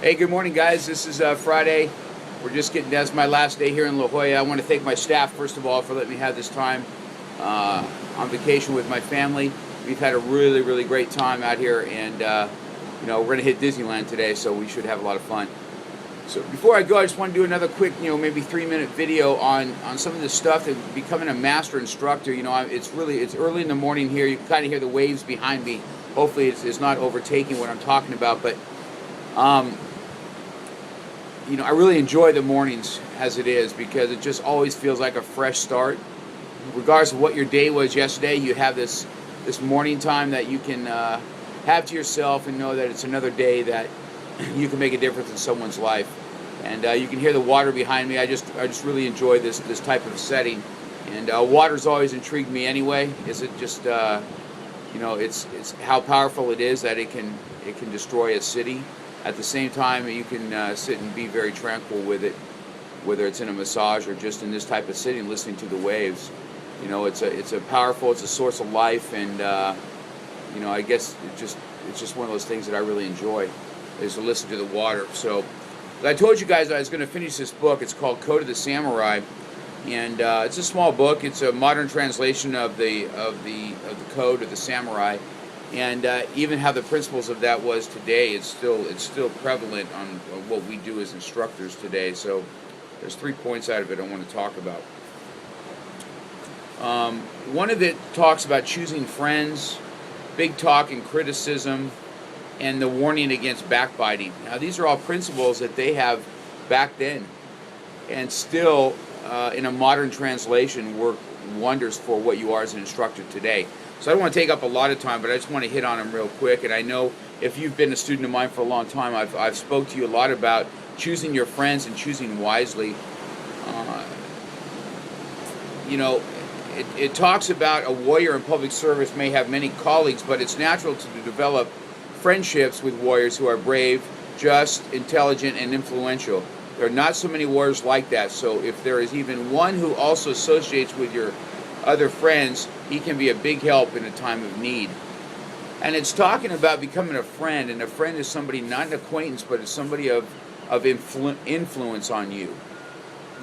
Hey, good morning, guys. This is Friday. We're just getting, that's my last day here in La Jolla. I want to thank my staff, first of all, for letting me have this time on vacation with my family. We've had a really, really great time out here, and we're going to hit Disneyland today, so we should have a lot of fun. So before I go, I just want to do another quick, maybe 3-minute video on some of the stuff that becoming a master instructor. It's early in the morning here. You can kind of hear the waves behind me. Hopefully it's not overtaking what I'm talking about, but I really enjoy the mornings as it is, because it just always feels like a fresh start. Regardless of what your day was yesterday, you have this morning time that you can have to yourself and know that it's another day that you can make a difference in someone's life. And you can hear the water behind me. I just really enjoy this type of setting. And water's always intrigued me anyway. Is it just it's how powerful it is that it can destroy a city. At the same time, you can sit and be very tranquil with it, whether it's in a massage or just in this type of sitting, listening to the waves. It's a powerful, it's a source of life, and I guess it's just one of those things that I really enjoy, is to listen to the water. So, I told you guys I was going to finish this book. It's called Code of the Samurai, and it's a small book. It's a modern translation of the Code of the Samurai. And even how the principles of that was today, it's still prevalent on what we do as instructors today. So there's 3 points out of it I want to talk about. One of it talks about choosing friends, big talk and criticism, and the warning against backbiting. Now, these are all principles that they have back then, and still in a modern translation work wonders for what you are as an instructor today. So I don't want to take up a lot of time, but I just want to hit on them real quick. And I know if you've been a student of mine for a long time, I've spoke to you a lot about choosing your friends and choosing wisely. It talks about a warrior in public service may have many colleagues, but it's natural to develop friendships with warriors who are brave, just, intelligent, and influential. There are not so many warriors like that, so if there is even one who also associates with your other friends, he can be a big help in a time of need. And it's talking about becoming a friend, and a friend is somebody, not an acquaintance, but is somebody of influence on you.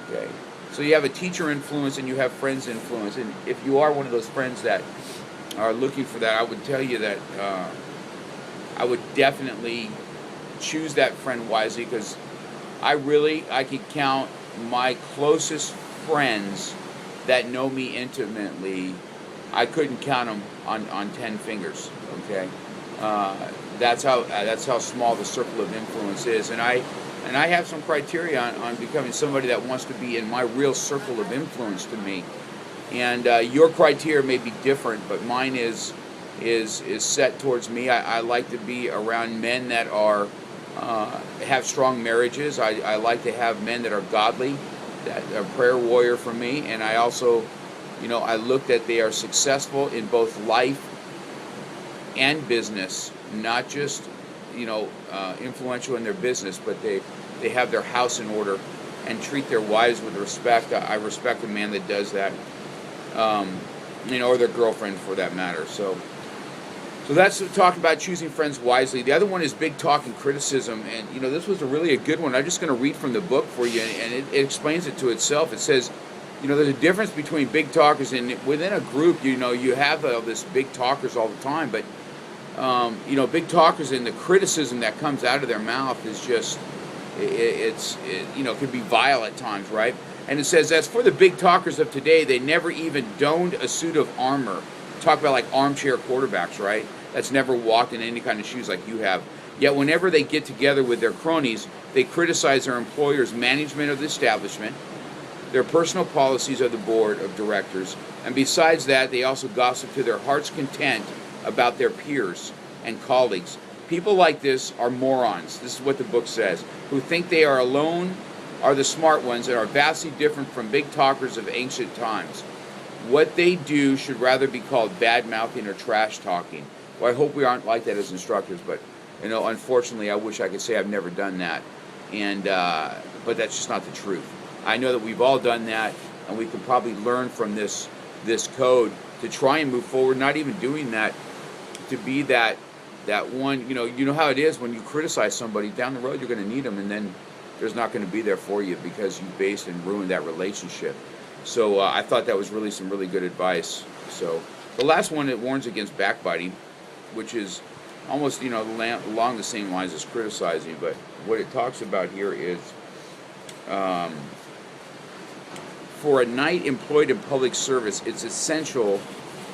Okay, so you have a teacher influence and you have friends influence, and if you are one of those friends that are looking for that, I would tell you that I would definitely choose that friend wisely, because I could count my closest friends that know me intimately. I couldn't count them on 10 fingers. Okay, that's how small the circle of influence is, and I have some criteria on becoming somebody that wants to be in my real circle of influence to me. And your criteria may be different, but mine is set towards me. I like to be around men that are have strong marriages. I like to have men that are godly, that are a prayer warrior for me, and I also, I look that they are successful in both life and business, not just, influential in their business, but they have their house in order and treat their wives with respect. I respect a man that does that, or their girlfriend for that matter. So that's talking about choosing friends wisely. The other one is big talk and criticism, and this was really a good one. I'm just going to read from the book for you, and it explains it to itself. It says, there's a difference between big talkers, and within a group, you have this big talkers all the time, but big talkers and the criticism that comes out of their mouth is just, it can be vile at times, right? And it says, as for the big talkers of today, they never even donned a suit of armor. Talk about like armchair quarterbacks, right? That's never walked in any kind of shoes like you have. Yet whenever they get together with their cronies, they criticize their employer's management of the establishment, their personal policies of the board of directors, and besides that, they also gossip to their heart's content about their peers and colleagues. People like this are morons, this is what the book says, who think they are alone, are the smart ones, and are vastly different from big talkers of ancient times. What they do should rather be called bad-mouthing or trash-talking. Well, I hope we aren't like that as instructors, but, unfortunately, I wish I could say I've never done that. And but that's just not the truth. I know that we've all done that, and we can probably learn from this code to try and move forward, not even doing that, to be that that one, you know how it is when you criticize somebody down the road, you're going to need them, and then there's not going to be there for you because you based and ruined that relationship. So I thought that was really some really good advice. So the last one, it warns against backbiting, which is almost along the same lines as criticizing, but what it talks about here is for a knight employed in public service, it's essential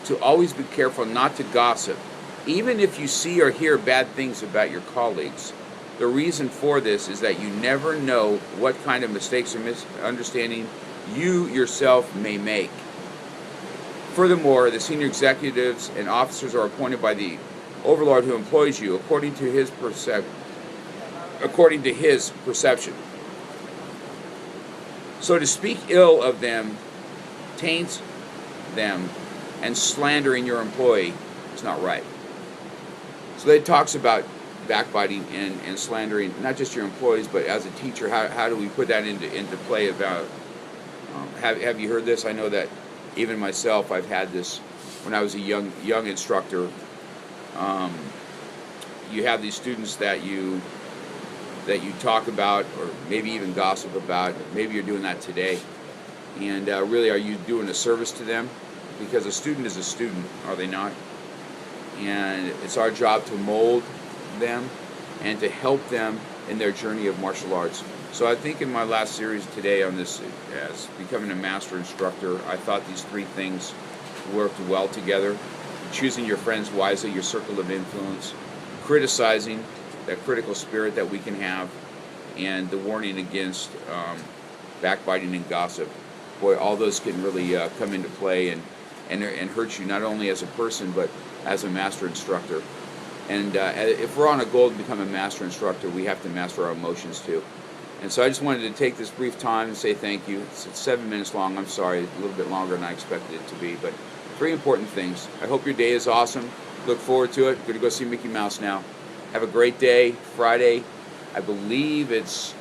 to always be careful not to gossip, even if you see or hear bad things about your colleagues. The reason for this is that you never know what kind of mistakes or misunderstanding you yourself may make. Furthermore, the senior executives and officers are appointed by the overlord who employs you according to his perception. So to speak ill of them taints them, and slandering your employee is not right. So it talks about backbiting and slandering not just your employees, but as a teacher, how do we put that into play? About have you heard this? I know that even myself, I've had this when I was a young instructor. You have these students that you talk about, or maybe even gossip about. Maybe you're doing that today, and really, are you doing a service to them? Because a student is a student, are they not? And it's our job to mold them and to help them in their journey of martial arts. So I think in my last series today on this, as becoming a master instructor, I thought these three things worked well together. Choosing your friends wisely, your circle of influence, criticizing, that critical spirit that we can have, and the warning against backbiting and gossip. Boy, all those can really come into play and hurt you, not only as a person, but as a master instructor. And if we're on a goal to become a master instructor, we have to master our emotions too. And so I just wanted to take this brief time and say thank you. It's 7 minutes long. I'm sorry, a little bit longer than I expected it to be, but three important things. I hope your day is awesome. Look forward to it. Going to go see Mickey Mouse now. Have a great day. Friday, I believe it's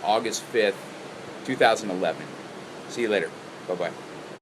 August 5th, 2011. See you later. Bye-bye.